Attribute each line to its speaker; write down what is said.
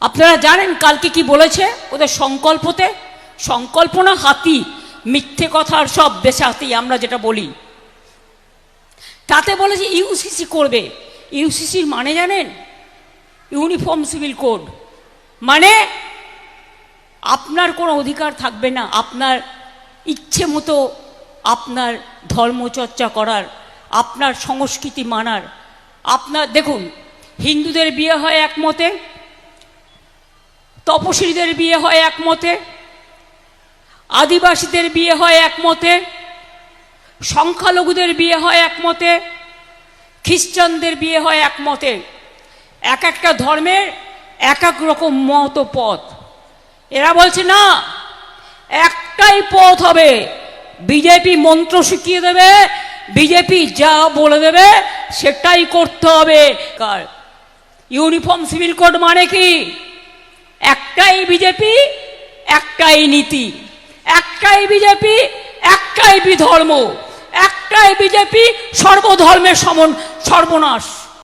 Speaker 1: আপনারা জানেন কালকে কি বলেছে ওদের সংকল্পতে? সংকল্প না হাতি, মিথ্যে কথার সব বেচাতি আমরা যেটা বলি, তাতে বলেছে ইউসিসি করবে। ইউসিসির মানে জানেন? Uniform civil code. মানে আপনার কোনো অধিকার থাকবে না আপনার ইচ্ছে মতো আপনার ধর্মচর্চা করার, আপনার সংস্কৃতি মানার। আপনার দেখুন, হিন্দুদের বিয়ে হয় এক মতে, তপশিলীদের বিয়ে হয় এক মতে, আদিবাসীদের বিয়ে হয় এক মতে, সংখ্যালঘুদের বিয়ে হয় এক মতে, খ্রিস্টানদের বিয়ে হয় এক মতে। এক একটা ধর্মের এক এক রকম মত পথ। এরা বলছে না, একটাই পথ হবে, বিজেপি মন্ত্র শিখিয়ে দেবে, বিজেপি যা বলে দেবে সেটাই করতে হবে। ইউনিফর্ম সিভিল কোড মানে কি? একটাই বিজেপি, একটাই নীতি, একটাই বিজেপি, একটাই বিধর্ম, একটাই বিজেপি, সর্বধর্মের সর্বনাশ।